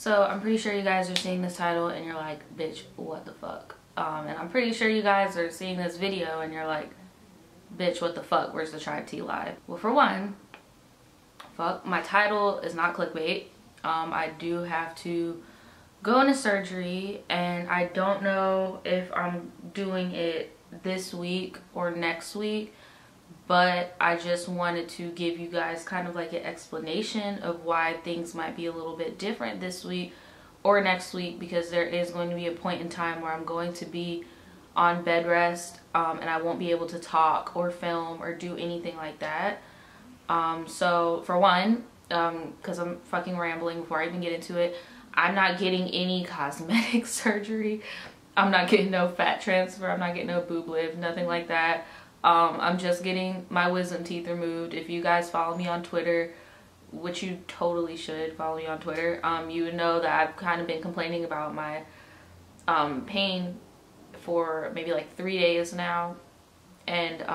So I'm pretty sure you guys are seeing this title and you're like, bitch, what the fuck? And I'm pretty sure you guys are seeing this video and you're like, bitch, what the fuck? Where's the TRIBETEA live? Well, for one, fuck, my title is not clickbait. I do have to go into surgery and I don't know if I'm doing it this week or next week, but I just wanted to give you guys kind of like an explanation of why things might be a little bit different this week or next week, because there is going to be a point in time where I'm going to be on bed rest and I won't be able to talk or film or do anything like that. So for one, because I'm fucking rambling before I even get into it, I'm not getting any cosmetic surgery. I'm not getting no fat transfer. I'm not getting no boob lift, nothing like that. I'm just getting my wisdom teeth removed. If you guys follow me on Twitter, which you totally should follow me on Twitter, you would know that I've kind of been complaining about my pain for maybe like 3 days now. And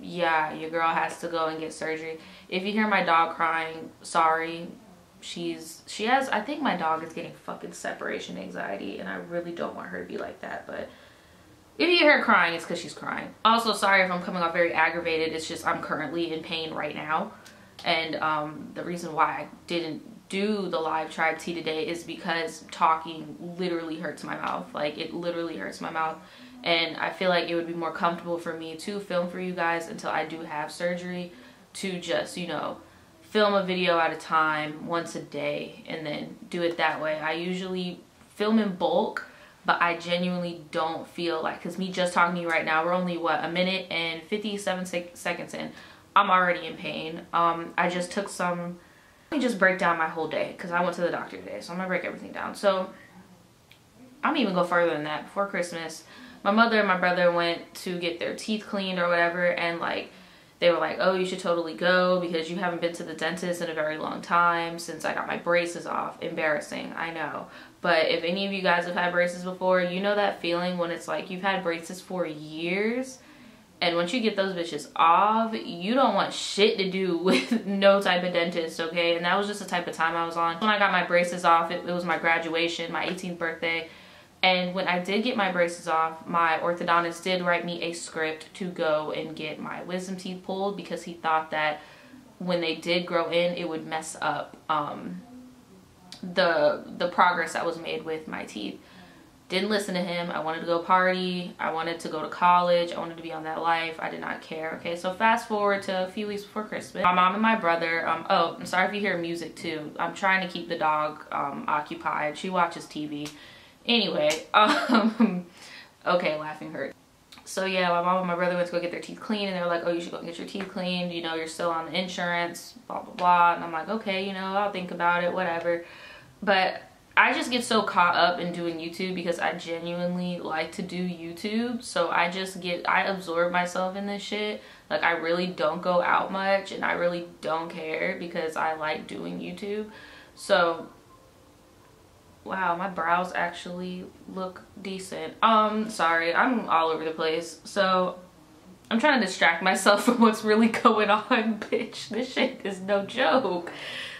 yeah, your girl has to go and get surgery. If you hear my dog crying, sorry. She has, I think my dog is getting fucking separation anxiety and I really don't want her to be like that, but if you hear her crying, it's because she's crying. Also, sorry if I'm coming off very aggravated. It's just I'm currently in pain right now. And the reason why I didn't do the live TRIBETEA today is because talking literally hurts my mouth. Like, it literally hurts my mouth. And I feel like it would be more comfortable for me to film for you guys until I do have surgery, to just, you know, film a video at a time once a day and then do it that way. I usually film in bulk, but I genuinely don't feel like, because me just talking to you right now, we're only what, a minute and 57 seconds in, I'm already in pain. I just took some, let me just break down my whole day because I went to the doctor today, so I'm gonna break everything down. So I'm even go further than that. Before Christmas, my mother and my brother went to get their teeth cleaned or whatever, and like they were like, oh, you should totally go because you haven't been to the dentist in a very long time since I got my braces off. Embarrassing, I know. But if any of you guys have had braces before, you know that feeling when it's like you've had braces for years and once you get those bitches off, you don't want shit to do with no type of dentist, okay? And that was just the type of time I was on. When I got my braces off, it was my graduation, my 18th birthday. And when I did get my braces off, my orthodontist did write me a script to go and get my wisdom teeth pulled because he thought that when they did grow in, it would mess up the progress that was made with my teeth. Didn't listen to him. I wanted to go party. I wanted to go to college. I wanted to be on that life. I did not care. Okay, so fast forward to a few weeks before Christmas. My mom and my brother, oh, I'm sorry if you hear music too. I'm trying to keep the dog occupied. She watches TV. Anyway, okay, laughing hurt. So yeah, my mom and my brother went to go get their teeth cleaned and they were like, oh, you should go and get your teeth cleaned. You know, you're still on the insurance, blah, blah, blah. And I'm like, okay, you know, I'll think about it, whatever. But I just get so caught up in doing YouTube because I genuinely like to do YouTube. So I absorb myself in this shit. Like, I really don't go out much and I really don't care because I like doing YouTube. So wow, my brows actually look decent. Sorry, I'm all over the place. So I'm trying to distract myself from what's really going on, bitch. This shit is no joke.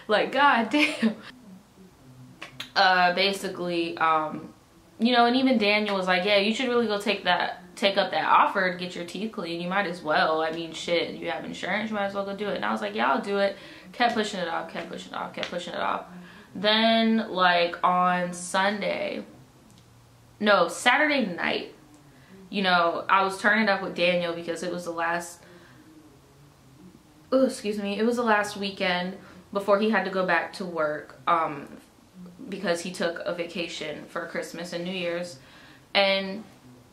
Like, god damn. Basically, you know, and even Daniel was like, yeah, you should really go take up that offer to get your teeth clean. You might as well. I mean, shit, you have insurance, you might as well go do it. And I was like, yeah, I'll do it. Kept pushing it off, kept pushing it off, kept pushing it off. Then like on Saturday night, you know, I was turning up with Daniel because it was the last, oh, excuse me, it was the last weekend before he had to go back to work, because he took a vacation for Christmas and New Year's, and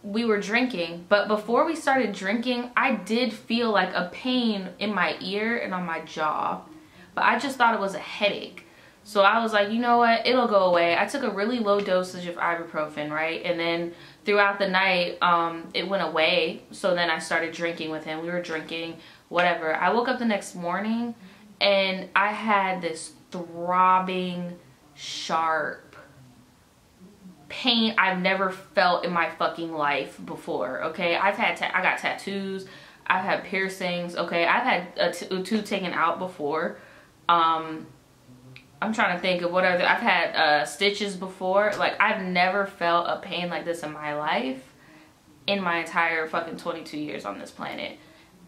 we were drinking. But before we started drinking, I did feel like a pain in my ear and on my jaw, but I just thought it was a headache. So I was like, you know what, it'll go away. I took a really low dosage of ibuprofen, right? And then throughout the night, it went away. So then I started drinking with him. We were drinking, whatever. I woke up the next morning and I had this throbbing, sharp pain I've never felt in my fucking life before, okay? I got tattoos. I've had piercings, okay? I've had a tooth taken out before. I'm trying to think of what other, I've had stitches before. Like, I've never felt a pain like this in my life, in my entire fucking 22 years on this planet.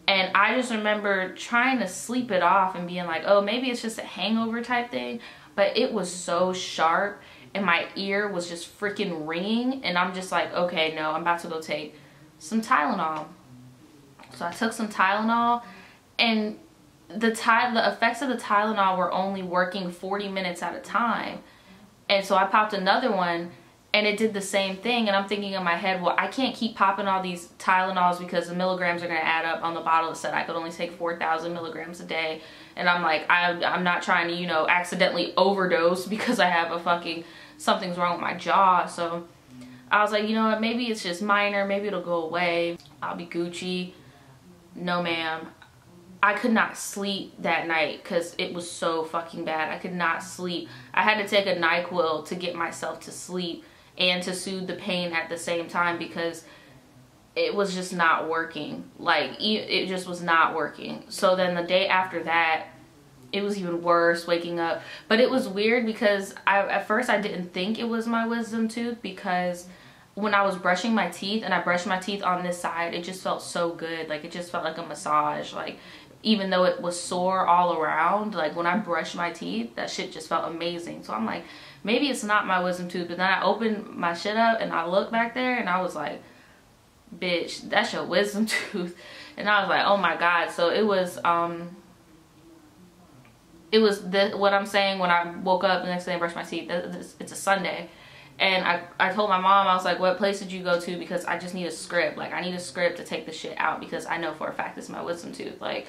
And I just remember trying to sleep it off and being like, oh, maybe it's just a hangover type thing. But it was so sharp and my ear was just freaking ringing. And I'm just like, okay, no, I'm about to go take some Tylenol. So I took some Tylenol, and the effects of the Tylenol were only working 40 minutes at a time. And so I popped another one, and it did the same thing. And I'm thinking in my head, well, I can't keep popping all these Tylenols because the milligrams are going to add up. On the bottle it said I could only take 4,000 milligrams a day. And I'm like, I'm not trying to, you know, accidentally overdose because I have a fucking, something's wrong with my jaw. So I was like, you know what, maybe it's just minor. Maybe it'll go away. I'll be Gucci. No, ma'am. I could not sleep that night because it was so fucking bad. I could not sleep. I had to take a NyQuil to get myself to sleep and to soothe the pain at the same time because it was just not working. Like, it just was not working. So then the day after that, it was even worse waking up. But it was weird because at first I didn't think it was my wisdom tooth, because when I was brushing my teeth, and I brushed my teeth on this side, it just felt so good. Like, it just felt like a massage. Like, even though it was sore all around, like when I brushed my teeth, that shit just felt amazing. So I'm like, maybe it's not my wisdom tooth. But then I opened my shit up and I looked back there and I was like, bitch, that's your wisdom tooth. And I was like, oh my God. So it was what I'm saying when I woke up the next day and brushed my teeth. It's a Sunday. And I told my mom, I was like, what place did you go to? Because I just need a script. Like, I need a script to take the shit out because I know for a fact it's my wisdom tooth. Like,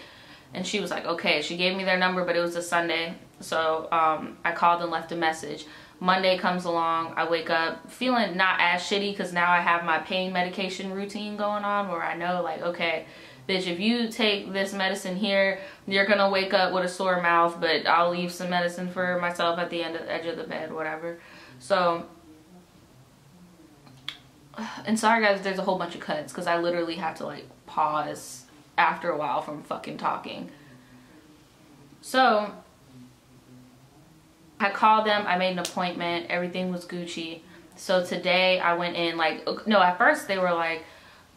and she was like, okay. She gave me their number, but it was a Sunday. So I called and left a message. Monday comes along. I wake up feeling not as shitty because now I have my pain medication routine going on where I know, like, okay, bitch, if you take this medicine here, you're going to wake up with a sore mouth, but I'll leave some medicine for myself at the edge of the bed, whatever. So, and sorry guys, there's a whole bunch of cuts because I literally have to like pause after a while from fucking talking. So I called them, I made an appointment, everything was Gucci. So today I went in, like, no, at first they were like,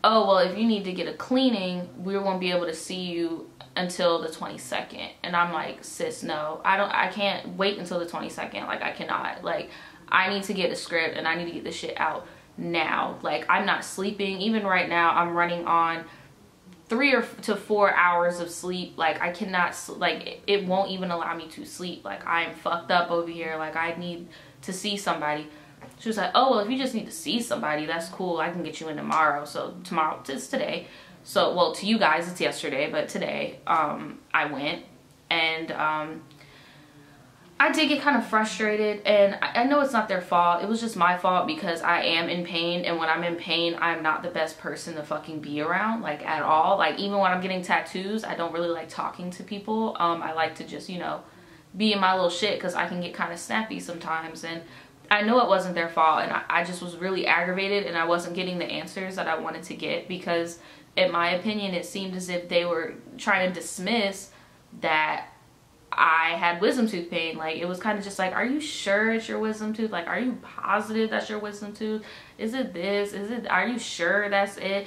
oh, well, if you need to get a cleaning, we won't be able to see you until the 22nd. And I'm like, sis, no, I can't wait until the 22nd. Like, I cannot. Like, I need to get a script and I need to get this shit out now. Like, I'm not sleeping. Even right now, I'm running on 3 to 4 hours of sleep. Like, I cannot, like, it won't even allow me to sleep. Like, I am fucked up over here. Like, I need to see somebody. She was like, oh, well, if you just need to see somebody, that's cool. I can get you in tomorrow. So tomorrow, it's today. So, well, to you guys, it's yesterday, but today, I went, and I did get kind of frustrated, and I know it's not their fault. It was just my fault because I am in pain, and when I'm in pain, I'm not the best person to fucking be around, like, at all. Like, even when I'm getting tattoos, I don't really like talking to people. I like to just, you know, be in my little shit because I can get kind of snappy sometimes, and I know it wasn't their fault, and I just was really aggravated, and I wasn't getting the answers that I wanted to get because, in my opinion, it seemed as if they were trying to dismiss that I had wisdom tooth pain. Like, it was kind of just like, are you sure it's your wisdom tooth? Like, are you positive that's your wisdom tooth? Is it this? Are you sure that's it?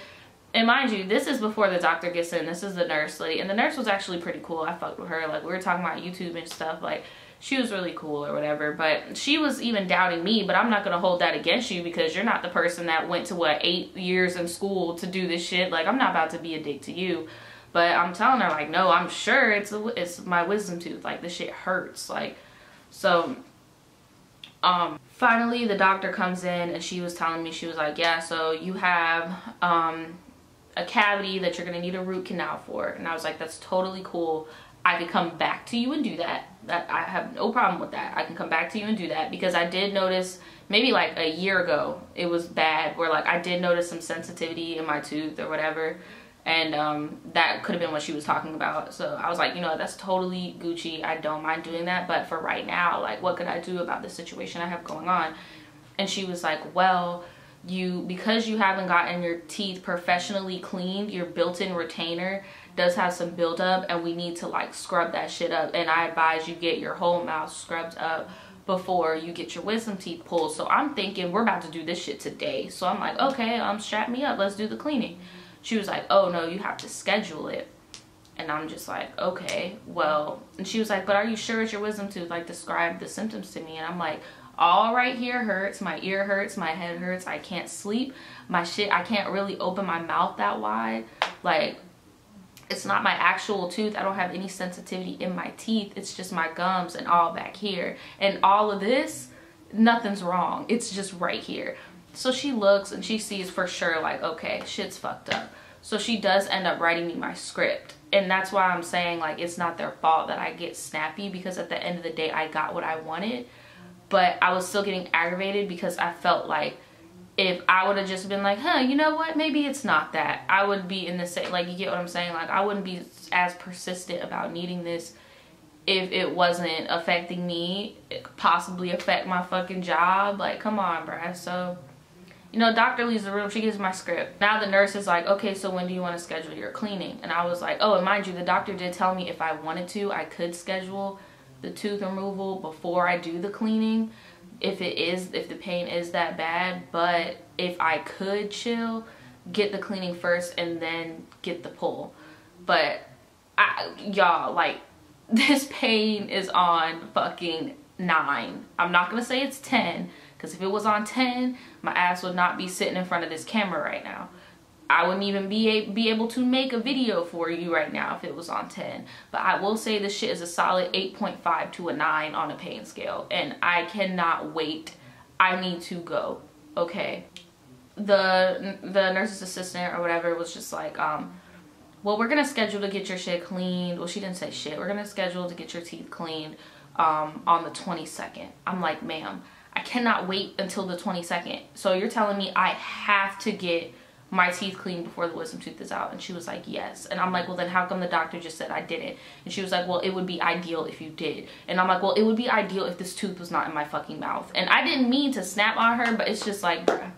And mind you, this is before the doctor gets in. This is the nurse lady, and the nurse was actually pretty cool. I fucked with her. Like, we were talking about YouTube and stuff. Like, she was really cool or whatever, but she was even doubting me. But I'm not gonna hold that against you because you're not the person that went to, what, 8 years in school to do this shit. Like, I'm not about to be a dick to you. But I'm telling her, like, no, I'm sure it's my wisdom tooth. Like, this shit hurts. Like, so finally the doctor comes in, and she was telling me, she was like, yeah, so you have a cavity that you're gonna need a root canal for. And I was like, that's totally cool. I could come back to you and do that. I have no problem with that. I can come back to you and do that because I did notice maybe like a year ago it was bad where, like, I did notice some sensitivity in my tooth or whatever, and that could have been what she was talking about. So I was like, you know, that's totally Gucci. I don't mind doing that, but for right now, like, what could I do about the situation I have going on? And she was like, well, because you haven't gotten your teeth professionally cleaned, your built-in retainer does have some buildup, and we need to like scrub that shit up. And I advise you get your whole mouth scrubbed up before you get your wisdom teeth pulled. So I'm thinking we're about to do this shit today. So I'm like, okay, strap me up, let's do the cleaning. She was like, oh no, you have to schedule it. And I'm just like, okay, well. And she was like, but are you sure it's your wisdom tooth? Like, describe the symptoms to me. And I'm like, all right here hurts, my ear hurts, my head hurts, I can't sleep, I can't really open my mouth that wide. Like, it's not my actual tooth. I don't have any sensitivity in my teeth. It's just my gums and all back here. And all of this, nothing's wrong. It's just right here. So she looks and she sees for sure, like, okay, shit's fucked up. So she does end up writing me my script. And that's why I'm saying, like, it's not their fault that I get snappy, because at the end of the day, I got what I wanted. But I was still getting aggravated because I felt like if I would have just been like, huh, you know what, maybe it's not that, I would be in the same, like, you get what I'm saying? Like, I wouldn't be as persistent about needing this if it wasn't affecting me. It could possibly affect my fucking job. Like, come on, bruh. So, you know, doctor leaves the room, she gives my script. Now the nurse is like, okay, so when do you want to schedule your cleaning? And I was like, oh, and mind you, the doctor did tell me if I wanted to, I could schedule the tooth removal before I do the cleaning, if the pain is that bad. But if I could chill, get the cleaning first and then get the pull. But y'all, like, this pain is on fucking 9. I'm not gonna say it's 10, because if it was on 10, my ass would not be sitting in front of this camera right now. I wouldn't even be able to make a video for you right now if it was on 10. But I will say this shit is a solid 8.5 to a 9 on a pain scale. And I cannot wait. I need to go. Okay. The nurse's assistant or whatever was just like, well, we're going to schedule to get your shit cleaned. Well, she didn't say shit. We're going to schedule to get your teeth cleaned on the 22nd. I'm like, ma'am, I cannot wait until the 22nd. So you're telling me I have to get my teeth cleaned before the wisdom tooth is out? And she was like, yes. And I'm like, well, then how come the doctor just said I didn't? And she was like, well, it would be ideal if you did. And I'm like, well, it would be ideal if this tooth was not in my fucking mouth. And I didn't mean to snap on her, but it's just like, bruh.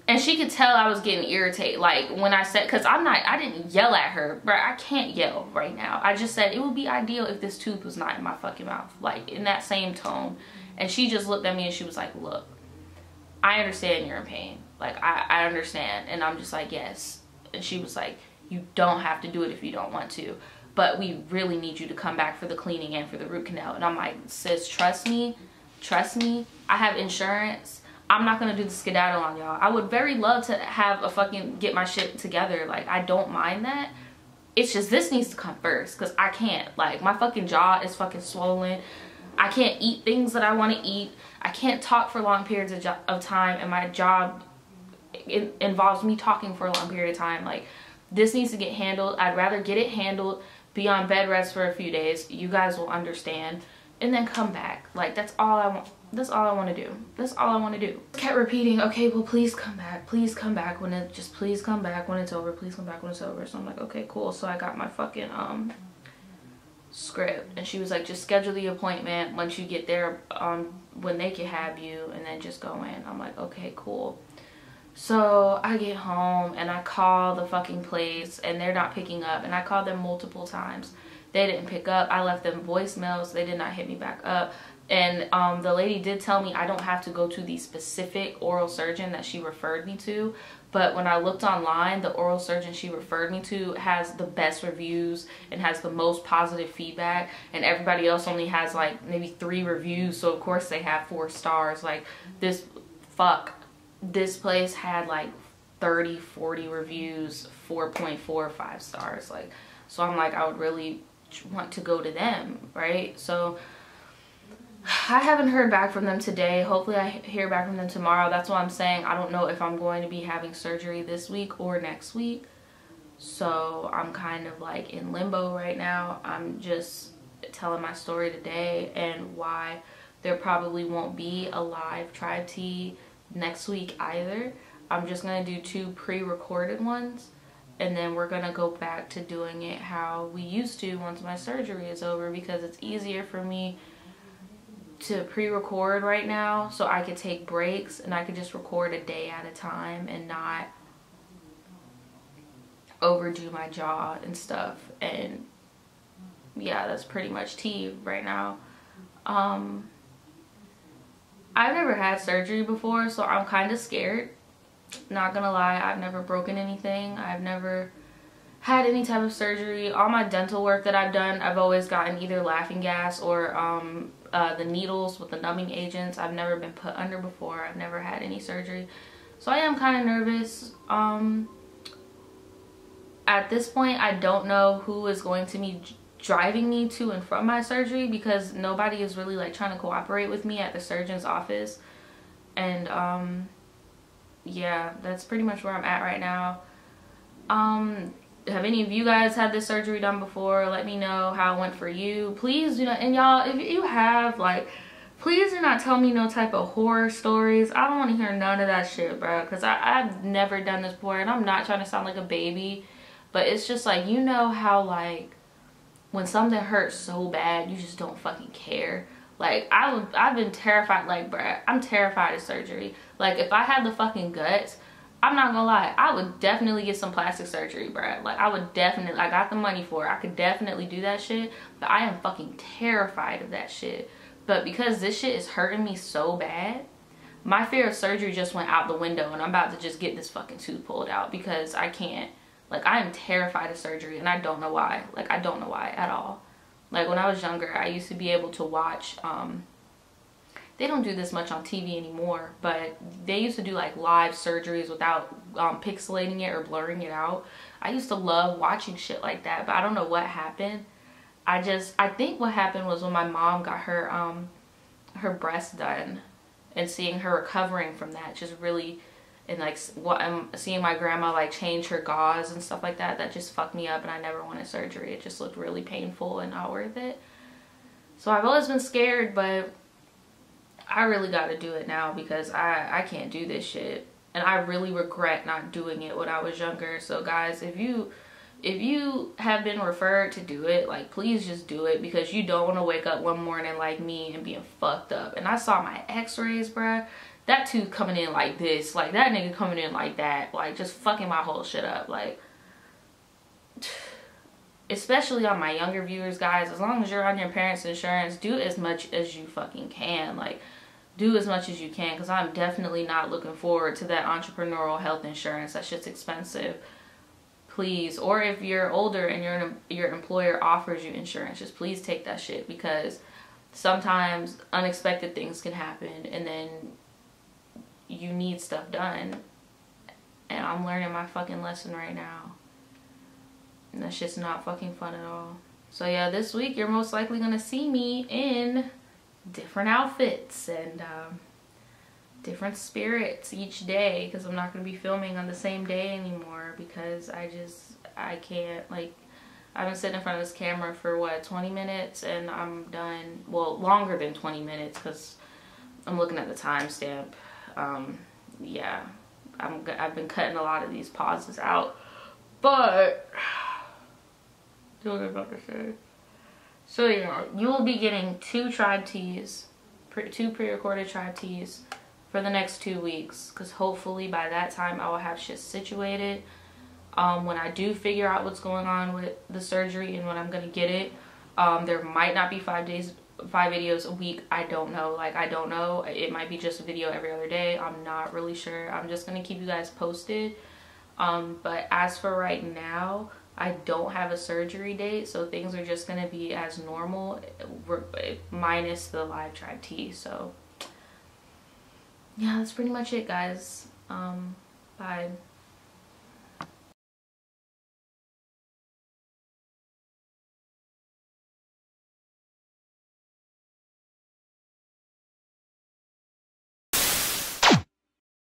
And she could tell I was getting irritated, like, when I said, because I didn't yell at her, bruh. I can't yell right now. I just said it would be ideal if this tooth was not in my fucking mouth, like, in that same tone. And she just looked at me and she was like, look, I understand you're in pain. Like, I understand. And I'm just like, yes. And she was like, you don't have to do it if you don't want to, but we really need you to come back for the cleaning and for the root canal. And I'm like, sis, trust me. I have insurance. I'm not gonna do the skedaddle on y'all. I would very love to have get my shit together. Like, I don't mind that. It's just this needs to come first, because I can't. Like, my fucking jaw is fucking swollen. I can't eat things that I want to eat. I can't talk for long periods of time, and my job involves me talking for a long period of time. Like, this needs to get handled. I'd rather get it handled, be on bed rest for a few days. You guys will understand, and then come back. Like, that's all I want. That's all I want to do. That's all I want to do. Kept repeating, okay, well, please come back. Please come back when it, just please come back when it's over. Please come back when it's over. So I'm like, okay, cool. So I got my fucking script, and she was like, just schedule the appointment once you get there, when they can have you, and then just go in. I'm like, okay, cool. So I get home and I call the fucking place and they're not picking up, and I called them multiple times. They didn't pick up. I left them voicemails. They did not hit me back up. And the lady did tell me I don't have to go to the specific oral surgeon that she referred me to. But when I looked online, the oral surgeon she referred me to has the best reviews and has the most positive feedback. And everybody else only has like maybe 3 reviews. So of course they have 4 stars. Like, this place had like 30, 40 reviews, 4.45 stars. Like, so I'm like, I would really want to go to them, right? So I haven't heard back from them today. Hopefully I hear back from them tomorrow. That's what I'm saying. I don't know if I'm going to be having surgery this week or next week. So I'm kind of like in limbo right now. I'm just telling my story today and why there probably won't be a live Tribe Tea next week either. I'm just going to do 2 pre-recorded ones, and then we're going to go back to doing it how we used to once my surgery is over, because it's easier for me to pre-record right now so I could take breaks and I could just record a day at a time and not overdo my jaw and stuff. And yeah, that's pretty much tea right now. I've never had surgery before, so I'm kind of scared. Not gonna lie, I've never broken anything. I've never had any type of surgery. All my dental work that I've done, I've always gotten either laughing gas or the needles with the numbing agents. I've never been put under before. I've never had any surgery. So I am kind of nervous. At this point, I don't know who is going to be driving me to and from my surgery because nobody is really like trying to cooperate with me at the surgeon's office. And yeah, that's pretty much where I'm at right now. Have any of you guys had this surgery done before? Let me know how it went for you. Please do not, and y'all, if you have, like, please do not tell me no type of horror stories. I don't want to hear none of that shit, bro, because I've never done this before, and I'm not trying to sound like a baby, but it's just like, you know how, like, when something hurts so bad, you just don't fucking care. Like, I've been terrified, like, bruh, I'm terrified of surgery. Like, if I had the fucking guts, I'm not gonna lie, I would definitely get some plastic surgery, bruh. Like, I would definitely, I got the money for it. I could definitely do that shit, but I am fucking terrified of that shit. But because this shit is hurting me so bad, my fear of surgery just went out the window, and I'm about to just get this fucking tooth pulled out because I can't. Like, I am terrified of surgery, and I don't know why. Like, I don't know why at all. Like, when I was younger, I used to be able to watch, they don't do this much on TV anymore, but they used to do like live surgeries without pixelating it or blurring it out. I used to love watching shit like that, but I don't know what happened. I think what happened was when my mom got her her breast done, and seeing her recovering from that just really, and like what I'm seeing my grandma like change her gauze and stuff like that, that just fucked me up, and I never wanted surgery. It just looked really painful and not worth it. So I've always been scared, but I really got to do it now because I can't do this shit, and I really regret not doing it when I was younger. So guys, if you have been referred to do it, like, please just do it, because you don't want to wake up one morning like me and being fucked up. And I saw my x-rays, bruh, that tooth coming in like this, like that nigga coming in like that, like just fucking my whole shit up. Like, especially on my younger viewers, guys, as long as you're on your parents' insurance, do as much as you fucking can. Like, do as much as you can, because I'm definitely not looking forward to that entrepreneurial health insurance. That shit's expensive. Please, or if you're older and your employer offers you insurance, just please take that shit, because sometimes unexpected things can happen and then you need stuff done. And I'm learning my fucking lesson right now, and that shit's not fucking fun at all. So yeah, this week you're most likely gonna see me in different outfits and different spirits each day, because I'm not going to be filming on the same day anymore, because I can't. Like, I've been sitting in front of this camera for what, 20 minutes, and I'm done. Well, longer than 20 minutes, because I'm looking at the timestamp. Yeah, I've been cutting a lot of these pauses out, but what was I about to say? So yeah, you will be getting two tribe teas, two pre-recorded tribe teas for the next 2 weeks, because hopefully by that time I will have shit situated. When I do figure out what's going on with the surgery and when I'm gonna get it, there might not be 5 videos a week. I don't know. Like, I don't know. It might be just a video every other day. I'm not really sure. I'm just gonna keep you guys posted. But as for right now, I don't have a surgery date, so things are just gonna be as normal, minus the live tribe tea. So yeah, that's pretty much it, guys. Bye.